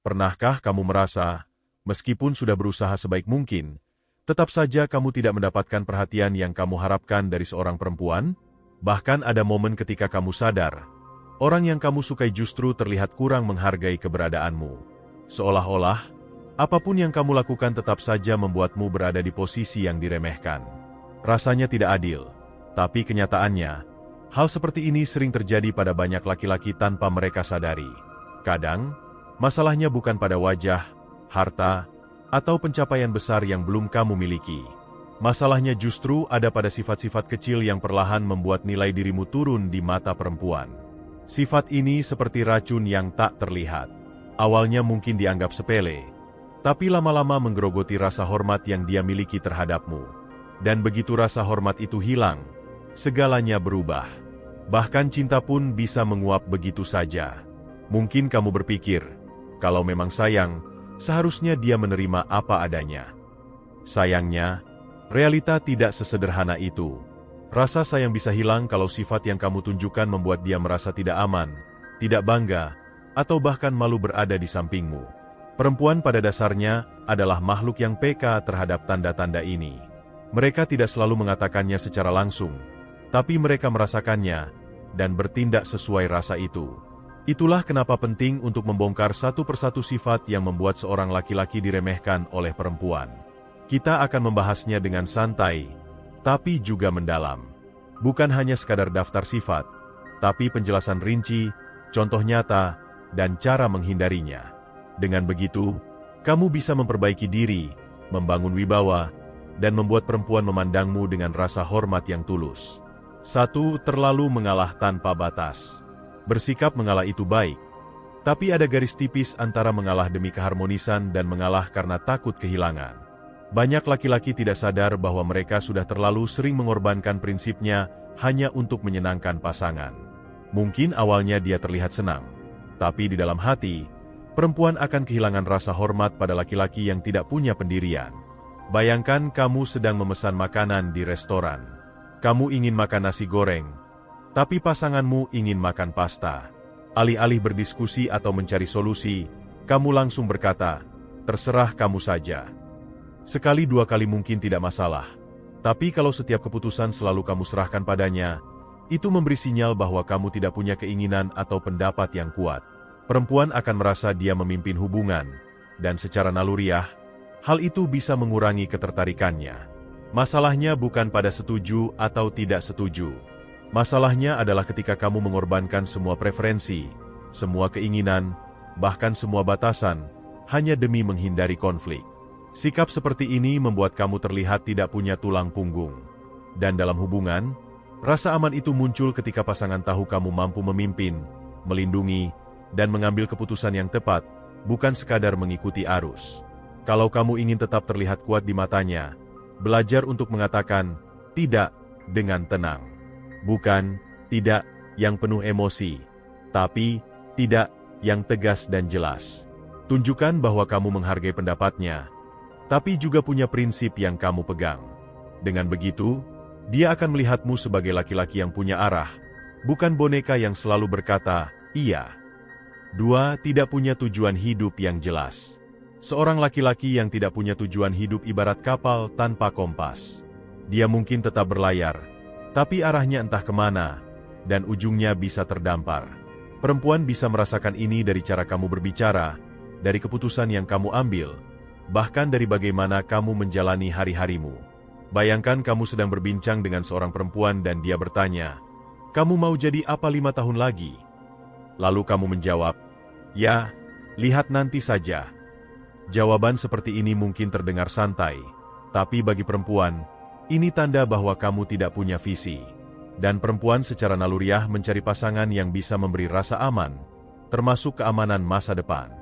Pernahkah kamu merasa, meskipun sudah berusaha sebaik mungkin, tetap saja kamu tidak mendapatkan perhatian yang kamu harapkan dari seorang perempuan? Bahkan ada momen ketika kamu sadar, orang yang kamu sukai justru terlihat kurang menghargai keberadaanmu. Seolah-olah, apapun yang kamu lakukan tetap saja membuatmu berada di posisi yang diremehkan. Rasanya tidak adil, tapi kenyataannya, hal seperti ini sering terjadi pada banyak laki-laki tanpa mereka sadari. Kadang, masalahnya bukan pada wajah, harta, atau pencapaian besar yang belum kamu miliki. Masalahnya justru ada pada sifat-sifat kecil yang perlahan membuat nilai dirimu turun di mata perempuan. Sifat ini seperti racun yang tak terlihat. Awalnya mungkin dianggap sepele, tapi lama-lama menggerogoti rasa hormat yang dia miliki terhadapmu. Dan begitu rasa hormat itu hilang, segalanya berubah. Bahkan cinta pun bisa menguap begitu saja. Mungkin kamu berpikir, kalau memang sayang, seharusnya dia menerima apa adanya. Sayangnya, realita tidak sesederhana itu. Rasa sayang bisa hilang kalau sifat yang kamu tunjukkan membuat dia merasa tidak aman, tidak bangga, atau bahkan malu berada di sampingmu. Perempuan pada dasarnya adalah makhluk yang peka terhadap tanda-tanda ini. Mereka tidak selalu mengatakannya secara langsung, tapi mereka merasakannya dan bertindak sesuai rasa itu. Itulah kenapa penting untuk membongkar satu persatu sifat yang membuat seorang laki-laki diremehkan oleh perempuan. Kita akan membahasnya dengan santai, tapi juga mendalam. Bukan hanya sekadar daftar sifat, tapi penjelasan rinci, contoh nyata, dan cara menghindarinya. Dengan begitu, kamu bisa memperbaiki diri, membangun wibawa, dan membuat perempuan memandangmu dengan rasa hormat yang tulus. 1. Terlalu mengalah tanpa batas. Bersikap mengalah itu baik, tapi ada garis tipis antara mengalah demi keharmonisan dan mengalah karena takut kehilangan. Banyak laki-laki tidak sadar bahwa mereka sudah terlalu sering mengorbankan prinsipnya hanya untuk menyenangkan pasangan. Mungkin awalnya dia terlihat senang, tapi di dalam hati, perempuan akan kehilangan rasa hormat pada laki-laki yang tidak punya pendirian. Bayangkan kamu sedang memesan makanan di restoran. Kamu ingin makan nasi goreng, tapi pasanganmu ingin makan pasta. Alih-alih berdiskusi atau mencari solusi, kamu langsung berkata, "Terserah kamu saja." Sekali dua kali mungkin tidak masalah, tapi kalau setiap keputusan selalu kamu serahkan padanya, itu memberi sinyal bahwa kamu tidak punya keinginan atau pendapat yang kuat. Perempuan akan merasa dia memimpin hubungan, dan secara naluriah, hal itu bisa mengurangi ketertarikannya. Masalahnya bukan pada setuju atau tidak setuju. Masalahnya adalah ketika kamu mengorbankan semua preferensi, semua keinginan, bahkan semua batasan, hanya demi menghindari konflik. Sikap seperti ini membuat kamu terlihat tidak punya tulang punggung. Dan dalam hubungan, rasa aman itu muncul ketika pasangan tahu kamu mampu memimpin, melindungi, dan mengambil keputusan yang tepat, bukan sekadar mengikuti arus. Kalau kamu ingin tetap terlihat kuat di matanya, belajar untuk mengatakan tidak dengan tenang. Bukan tidak yang penuh emosi, tapi tidak yang tegas dan jelas. Tunjukkan bahwa kamu menghargai pendapatnya, tapi juga punya prinsip yang kamu pegang. Dengan begitu, dia akan melihatmu sebagai laki-laki yang punya arah, bukan boneka yang selalu berkata, iya. 2. Tidak punya tujuan hidup yang jelas. Seorang laki-laki yang tidak punya tujuan hidup ibarat kapal tanpa kompas. Dia mungkin tetap berlayar, tapi arahnya entah kemana, dan ujungnya bisa terdampar. Perempuan bisa merasakan ini dari cara kamu berbicara, dari keputusan yang kamu ambil, bahkan dari bagaimana kamu menjalani hari-harimu. Bayangkan kamu sedang berbincang dengan seorang perempuan dan dia bertanya, "Kamu mau jadi apa 5 tahun lagi?" Lalu kamu menjawab, "Ya, lihat nanti saja." Jawaban seperti ini mungkin terdengar santai, tapi bagi perempuan, ini tanda bahwa kamu tidak punya visi. Dan perempuan secara naluriah mencari pasangan yang bisa memberi rasa aman, termasuk keamanan masa depan.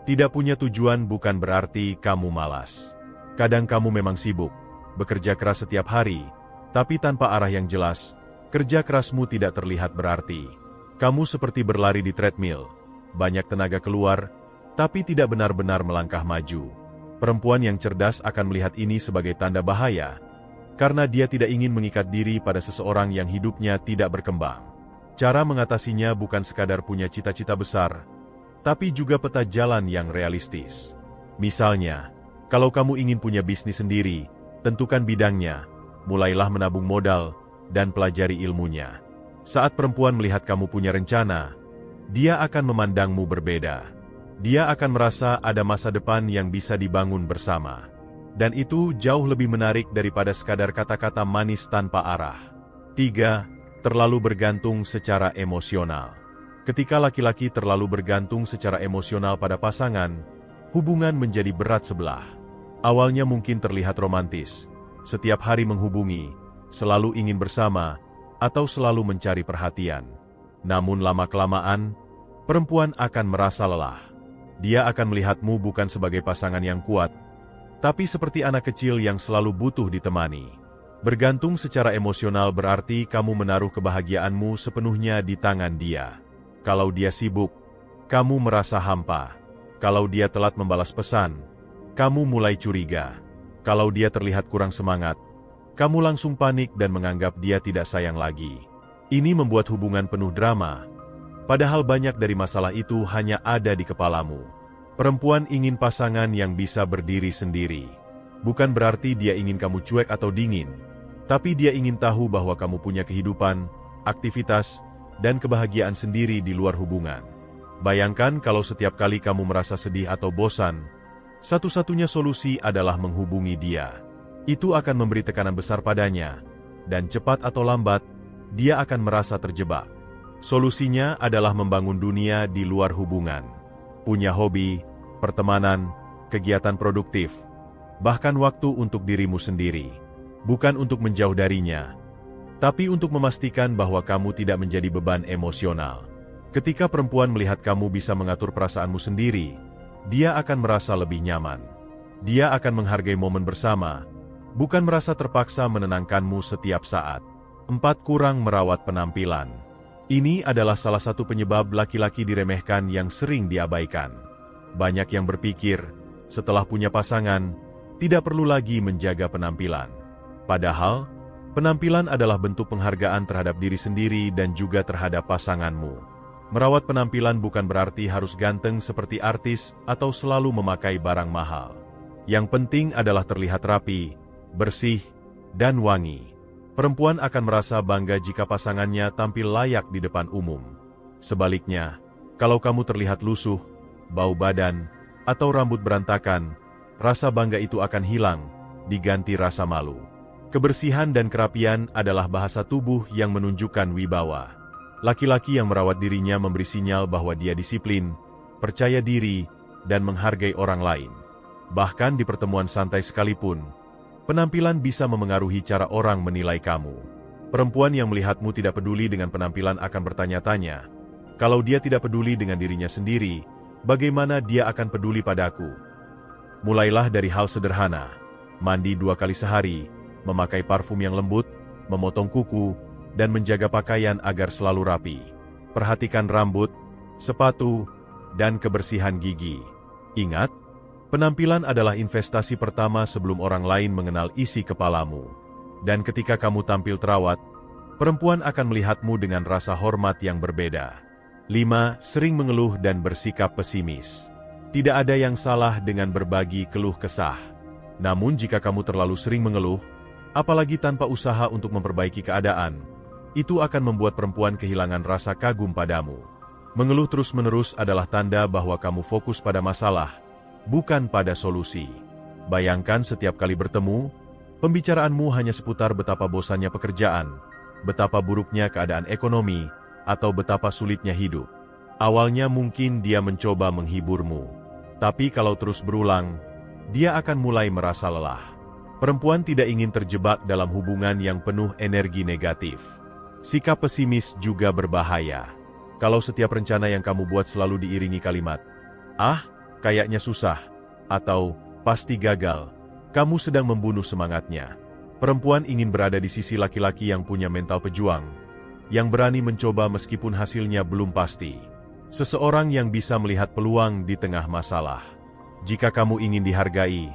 Tidak punya tujuan bukan berarti kamu malas. Kadang kamu memang sibuk, bekerja keras setiap hari, tapi tanpa arah yang jelas, kerja kerasmu tidak terlihat berarti. Kamu seperti berlari di treadmill, banyak tenaga keluar, tapi tidak benar-benar melangkah maju. Perempuan yang cerdas akan melihat ini sebagai tanda bahaya, karena dia tidak ingin mengikat diri pada seseorang yang hidupnya tidak berkembang. Cara mengatasinya bukan sekadar punya cita-cita besar, tapi juga peta jalan yang realistis. Misalnya, kalau kamu ingin punya bisnis sendiri, tentukan bidangnya, mulailah menabung modal, dan pelajari ilmunya. Saat perempuan melihat kamu punya rencana, dia akan memandangmu berbeda. Dia akan merasa ada masa depan yang bisa dibangun bersama. Dan itu jauh lebih menarik daripada sekadar kata-kata manis tanpa arah. 3. Terlalu bergantung secara emosional. Ketika laki-laki terlalu bergantung secara emosional pada pasangan, hubungan menjadi berat sebelah. Awalnya mungkin terlihat romantis, setiap hari menghubungi, selalu ingin bersama, atau selalu mencari perhatian. Namun lama-kelamaan, perempuan akan merasa lelah. Dia akan melihatmu bukan sebagai pasangan yang kuat, tapi seperti anak kecil yang selalu butuh ditemani. Bergantung secara emosional berarti kamu menaruh kebahagiaanmu sepenuhnya di tangan dia. Kalau dia sibuk, kamu merasa hampa. Kalau dia telat membalas pesan, kamu mulai curiga. Kalau dia terlihat kurang semangat, kamu langsung panik dan menganggap dia tidak sayang lagi. Ini membuat hubungan penuh drama. Padahal banyak dari masalah itu hanya ada di kepalamu. Perempuan ingin pasangan yang bisa berdiri sendiri. Bukan berarti dia ingin kamu cuek atau dingin, tapi dia ingin tahu bahwa kamu punya kehidupan, aktivitas, dan kebahagiaan sendiri di luar hubungan. Bayangkan kalau setiap kali kamu merasa sedih atau bosan, satu-satunya solusi adalah menghubungi dia. Itu akan memberi tekanan besar padanya, dan cepat atau lambat, dia akan merasa terjebak. Solusinya adalah membangun dunia di luar hubungan. Punya hobi, pertemanan, kegiatan produktif, bahkan waktu untuk dirimu sendiri. Bukan untuk menjauh darinya, tapi untuk memastikan bahwa kamu tidak menjadi beban emosional. Ketika perempuan melihat kamu bisa mengatur perasaanmu sendiri, dia akan merasa lebih nyaman. Dia akan menghargai momen bersama, bukan merasa terpaksa menenangkanmu setiap saat. 4. Kurang merawat penampilan. Ini adalah salah satu penyebab laki-laki diremehkan yang sering diabaikan. Banyak yang berpikir, setelah punya pasangan, tidak perlu lagi menjaga penampilan. Padahal, penampilan adalah bentuk penghargaan terhadap diri sendiri dan juga terhadap pasanganmu. Merawat penampilan bukan berarti harus ganteng seperti artis atau selalu memakai barang mahal. Yang penting adalah terlihat rapi, bersih, dan wangi. Perempuan akan merasa bangga jika pasangannya tampil layak di depan umum. Sebaliknya, kalau kamu terlihat lusuh, bau badan, atau rambut berantakan, rasa bangga itu akan hilang, diganti rasa malu. Kebersihan dan kerapian adalah bahasa tubuh yang menunjukkan wibawa. Laki-laki yang merawat dirinya memberi sinyal bahwa dia disiplin, percaya diri, dan menghargai orang lain. Bahkan di pertemuan santai sekalipun, penampilan bisa memengaruhi cara orang menilai kamu. Perempuan yang melihatmu tidak peduli dengan penampilan akan bertanya-tanya, kalau dia tidak peduli dengan dirinya sendiri, bagaimana dia akan peduli padaku? Mulailah dari hal sederhana, mandi 2 kali sehari, memakai parfum yang lembut, memotong kuku, dan menjaga pakaian agar selalu rapi. Perhatikan rambut, sepatu, dan kebersihan gigi. Ingat, penampilan adalah investasi pertama sebelum orang lain mengenal isi kepalamu. Dan ketika kamu tampil terawat, perempuan akan melihatmu dengan rasa hormat yang berbeda. 5. Sering mengeluh dan bersikap pesimis. Tidak ada yang salah dengan berbagi keluh kesah. Namun jika kamu terlalu sering mengeluh, apalagi tanpa usaha untuk memperbaiki keadaan, itu akan membuat perempuan kehilangan rasa kagum padamu. Mengeluh terus-menerus adalah tanda bahwa kamu fokus pada masalah, bukan pada solusi. Bayangkan setiap kali bertemu, pembicaraanmu hanya seputar betapa bosannya pekerjaan, betapa buruknya keadaan ekonomi, atau betapa sulitnya hidup. Awalnya mungkin dia mencoba menghiburmu, tapi kalau terus berulang, dia akan mulai merasa lelah. Perempuan tidak ingin terjebak dalam hubungan yang penuh energi negatif. Sikap pesimis juga berbahaya. Kalau setiap rencana yang kamu buat selalu diiringi kalimat, "Ah, kayaknya susah," atau "pasti gagal," kamu sedang membunuh semangatnya. Perempuan ingin berada di sisi laki-laki yang punya mental pejuang, yang berani mencoba meskipun hasilnya belum pasti. Seseorang yang bisa melihat peluang di tengah masalah. Jika kamu ingin dihargai,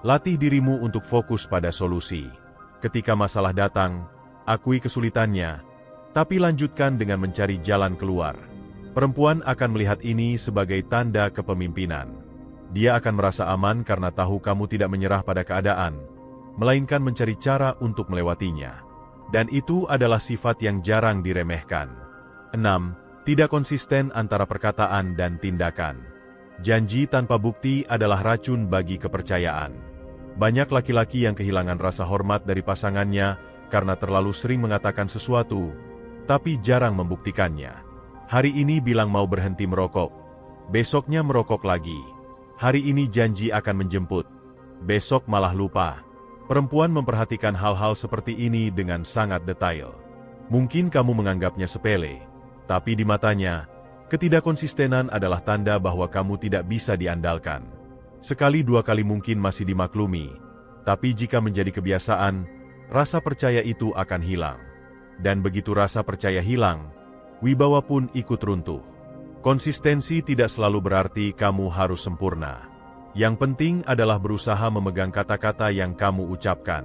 latih dirimu untuk fokus pada solusi. Ketika masalah datang, akui kesulitannya, tapi lanjutkan dengan mencari jalan keluar. Perempuan akan melihat ini sebagai tanda kepemimpinan. Dia akan merasa aman karena tahu kamu tidak menyerah pada keadaan, melainkan mencari cara untuk melewatinya. Dan itu adalah sifat yang jarang diremehkan. 6. Tidak konsisten antara perkataan dan tindakan. Janji tanpa bukti adalah racun bagi kepercayaan. Banyak laki-laki yang kehilangan rasa hormat dari pasangannya karena terlalu sering mengatakan sesuatu, tapi jarang membuktikannya. Hari ini bilang mau berhenti merokok, besoknya merokok lagi. Hari ini janji akan menjemput, besok malah lupa. Perempuan memperhatikan hal-hal seperti ini dengan sangat detail. Mungkin kamu menganggapnya sepele, tapi di matanya, ketidakkonsistenan adalah tanda bahwa kamu tidak bisa diandalkan. Sekali dua kali mungkin masih dimaklumi, tapi jika menjadi kebiasaan, rasa percaya itu akan hilang. Dan begitu rasa percaya hilang, wibawa pun ikut runtuh. Konsistensi tidak selalu berarti kamu harus sempurna. Yang penting adalah berusaha memegang kata-kata yang kamu ucapkan.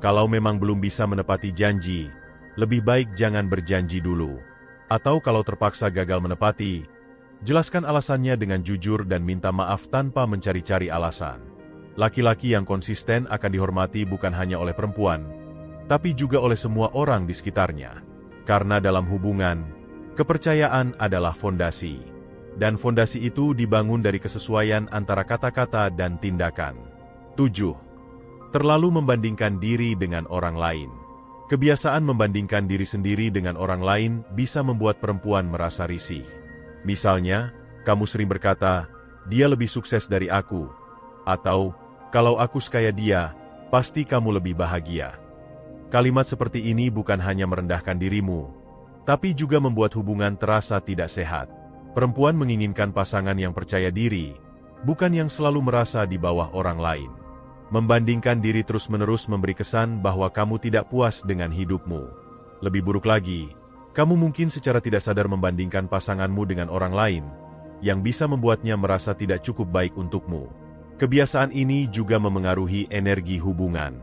Kalau memang belum bisa menepati janji, lebih baik jangan berjanji dulu. Atau kalau terpaksa gagal menepati, jelaskan alasannya dengan jujur dan minta maaf tanpa mencari-cari alasan. Laki-laki yang konsisten akan dihormati bukan hanya oleh perempuan, tapi juga oleh semua orang di sekitarnya. Karena dalam hubungan, kepercayaan adalah fondasi. Dan fondasi itu dibangun dari kesesuaian antara kata-kata dan tindakan. 7. Terlalu membandingkan diri dengan orang lain. Kebiasaan membandingkan diri sendiri dengan orang lain bisa membuat perempuan merasa risih. Misalnya, kamu sering berkata, dia lebih sukses dari aku. Atau, kalau aku sekaya dia, pasti kamu lebih bahagia. Kalimat seperti ini bukan hanya merendahkan dirimu, tapi juga membuat hubungan terasa tidak sehat. Perempuan menginginkan pasangan yang percaya diri, bukan yang selalu merasa di bawah orang lain. Membandingkan diri terus-menerus memberi kesan bahwa kamu tidak puas dengan hidupmu. Lebih buruk lagi, kamu mungkin secara tidak sadar membandingkan pasanganmu dengan orang lain, yang bisa membuatnya merasa tidak cukup baik untukmu. Kebiasaan ini juga memengaruhi energi hubungan.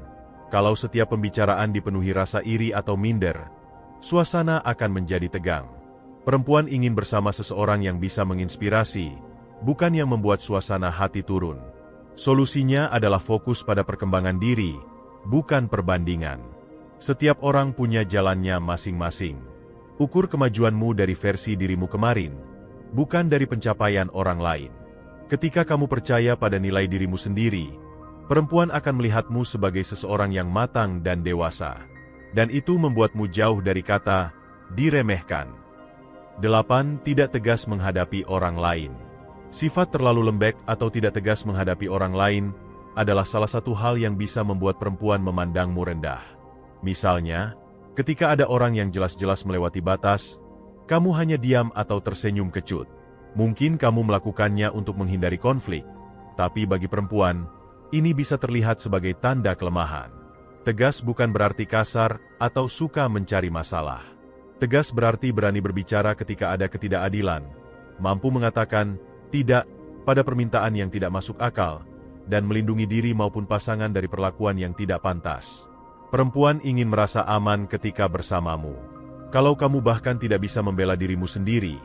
Kalau setiap pembicaraan dipenuhi rasa iri atau minder, suasana akan menjadi tegang. Perempuan ingin bersama seseorang yang bisa menginspirasi, bukan yang membuat suasana hati turun. Solusinya adalah fokus pada perkembangan diri, bukan perbandingan. Setiap orang punya jalannya masing-masing. Ukur kemajuanmu dari versi dirimu kemarin, bukan dari pencapaian orang lain. Ketika kamu percaya pada nilai dirimu sendiri, perempuan akan melihatmu sebagai seseorang yang matang dan dewasa. Dan itu membuatmu jauh dari kata diremehkan. 8. Tidak tegas menghadapi orang lain. Sifat terlalu lembek atau tidak tegas menghadapi orang lain adalah salah satu hal yang bisa membuat perempuan memandangmu rendah. Misalnya, ketika ada orang yang jelas-jelas melewati batas, kamu hanya diam atau tersenyum kecut. Mungkin kamu melakukannya untuk menghindari konflik, tapi bagi perempuan, ini bisa terlihat sebagai tanda kelemahan. Tegas bukan berarti kasar atau suka mencari masalah. Tegas berarti berani berbicara ketika ada ketidakadilan, mampu mengatakan tidak pada permintaan yang tidak masuk akal, dan melindungi diri maupun pasangan dari perlakuan yang tidak pantas. Perempuan ingin merasa aman ketika bersamamu. Kalau kamu bahkan tidak bisa membela dirimu sendiri,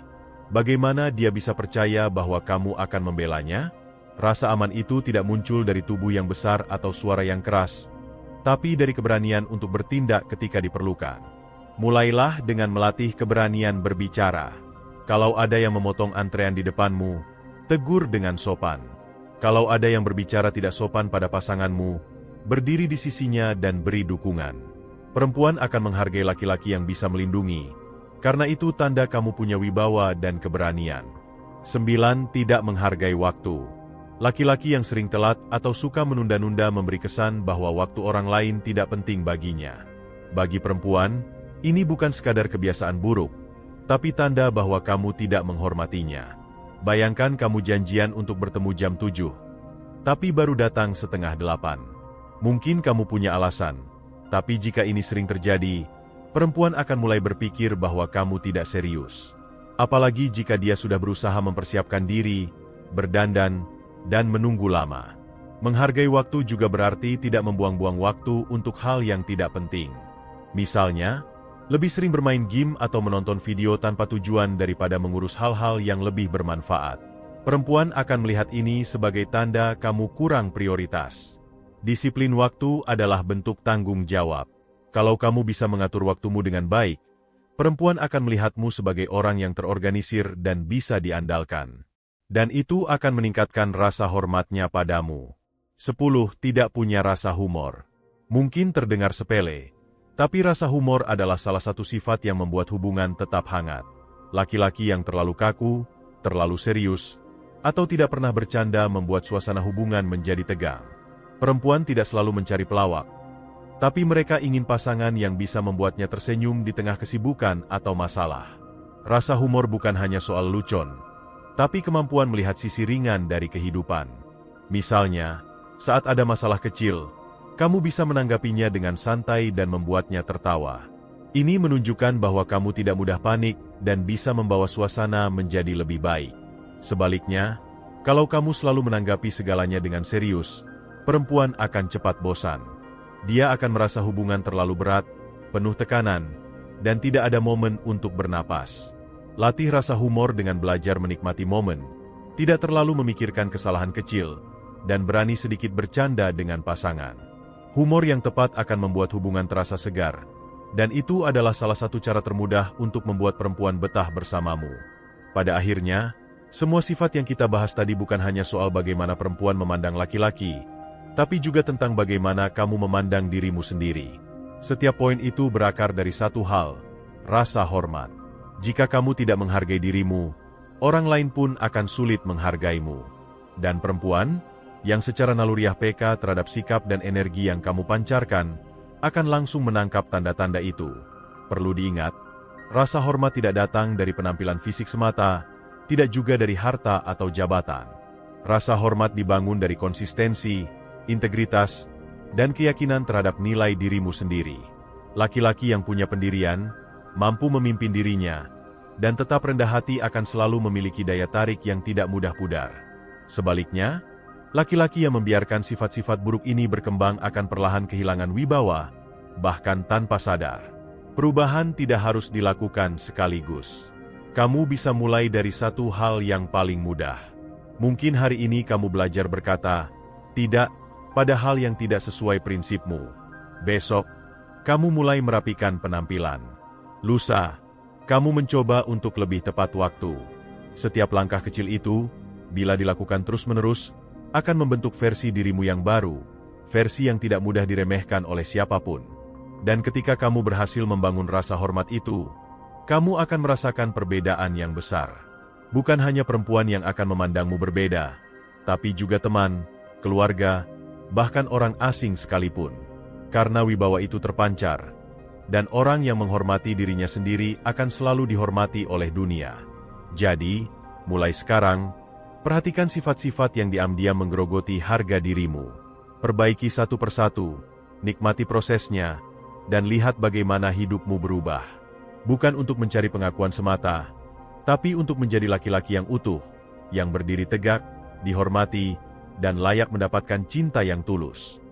bagaimana dia bisa percaya bahwa kamu akan membelanya? Rasa aman itu tidak muncul dari tubuh yang besar atau suara yang keras, tapi dari keberanian untuk bertindak ketika diperlukan. Mulailah dengan melatih keberanian berbicara. Kalau ada yang memotong antrean di depanmu, tegur dengan sopan. Kalau ada yang berbicara tidak sopan pada pasanganmu, berdiri di sisinya dan beri dukungan. Perempuan akan menghargai laki-laki yang bisa melindungi, karena itu tanda kamu punya wibawa dan keberanian. 9. Tidak menghargai waktu. Laki-laki yang sering telat atau suka menunda-nunda memberi kesan bahwa waktu orang lain tidak penting baginya. Bagi perempuan, ini bukan sekadar kebiasaan buruk, tapi tanda bahwa kamu tidak menghormatinya. Bayangkan kamu janjian untuk bertemu jam 7, tapi baru datang setengah 8. Mungkin kamu punya alasan, tapi jika ini sering terjadi, perempuan akan mulai berpikir bahwa kamu tidak serius. Apalagi jika dia sudah berusaha mempersiapkan diri, berdandan, dan menunggu lama. Menghargai waktu juga berarti tidak membuang-buang waktu untuk hal yang tidak penting. Misalnya, Lebih sering bermain game atau menonton video tanpa tujuan daripada mengurus hal-hal yang lebih bermanfaat. Perempuan akan melihat ini sebagai tanda kamu kurang prioritas. Disiplin waktu adalah bentuk tanggung jawab. Kalau kamu bisa mengatur waktumu dengan baik, perempuan akan melihatmu sebagai orang yang terorganisir dan bisa diandalkan. Dan itu akan meningkatkan rasa hormatnya padamu. 10. Tidak punya rasa humor. Mungkin terdengar sepele, tapi rasa humor adalah salah satu sifat yang membuat hubungan tetap hangat. Laki-laki yang terlalu kaku, terlalu serius, atau tidak pernah bercanda membuat suasana hubungan menjadi tegang. Perempuan tidak selalu mencari pelawak, tapi mereka ingin pasangan yang bisa membuatnya tersenyum di tengah kesibukan atau masalah. Rasa humor bukan hanya soal lucon, tapi kemampuan melihat sisi ringan dari kehidupan. Misalnya, saat ada masalah kecil, kamu bisa menanggapinya dengan santai dan membuatnya tertawa. Ini menunjukkan bahwa kamu tidak mudah panik dan bisa membawa suasana menjadi lebih baik. Sebaliknya, kalau kamu selalu menanggapi segalanya dengan serius, perempuan akan cepat bosan. Dia akan merasa hubungan terlalu berat, penuh tekanan, dan tidak ada momen untuk bernapas. Latih rasa humor dengan belajar menikmati momen, tidak terlalu memikirkan kesalahan kecil, dan berani sedikit bercanda dengan pasangan. Humor yang tepat akan membuat hubungan terasa segar, dan itu adalah salah satu cara termudah untuk membuat perempuan betah bersamamu. Pada akhirnya, semua sifat yang kita bahas tadi bukan hanya soal bagaimana perempuan memandang laki-laki, tapi juga tentang bagaimana kamu memandang dirimu sendiri. Setiap poin itu berakar dari satu hal, rasa hormat. Jika kamu tidak menghargai dirimu, orang lain pun akan sulit menghargaimu. Dan perempuan, yang secara naluriah peka terhadap sikap dan energi yang kamu pancarkan, akan langsung menangkap tanda-tanda itu. Perlu diingat, rasa hormat tidak datang dari penampilan fisik semata, tidak juga dari harta atau jabatan. Rasa hormat dibangun dari konsistensi, integritas, dan keyakinan terhadap nilai dirimu sendiri. Laki-laki yang punya pendirian, mampu memimpin dirinya, dan tetap rendah hati akan selalu memiliki daya tarik yang tidak mudah pudar. Sebaliknya, laki-laki yang membiarkan sifat-sifat buruk ini berkembang akan perlahan kehilangan wibawa, bahkan tanpa sadar. Perubahan tidak harus dilakukan sekaligus. Kamu bisa mulai dari satu hal yang paling mudah. Mungkin hari ini kamu belajar berkata, tidak, pada hal yang tidak sesuai prinsipmu. Besok, kamu mulai merapikan penampilan. Lusa, kamu mencoba untuk lebih tepat waktu. Setiap langkah kecil itu, bila dilakukan terus-menerus, akan membentuk versi dirimu yang baru, versi yang tidak mudah diremehkan oleh siapapun. Dan ketika kamu berhasil membangun rasa hormat itu, kamu akan merasakan perbedaan yang besar. Bukan hanya perempuan yang akan memandangmu berbeda, tapi juga teman, keluarga, bahkan orang asing sekalipun. Karena wibawa itu terpancar, dan orang yang menghormati dirinya sendiri akan selalu dihormati oleh dunia. Jadi, mulai sekarang, perhatikan sifat-sifat yang diam-diam menggerogoti harga dirimu. Perbaiki satu persatu, nikmati prosesnya, dan lihat bagaimana hidupmu berubah. Bukan untuk mencari pengakuan semata, tapi untuk menjadi laki-laki yang utuh, yang berdiri tegak, dihormati, dan layak mendapatkan cinta yang tulus.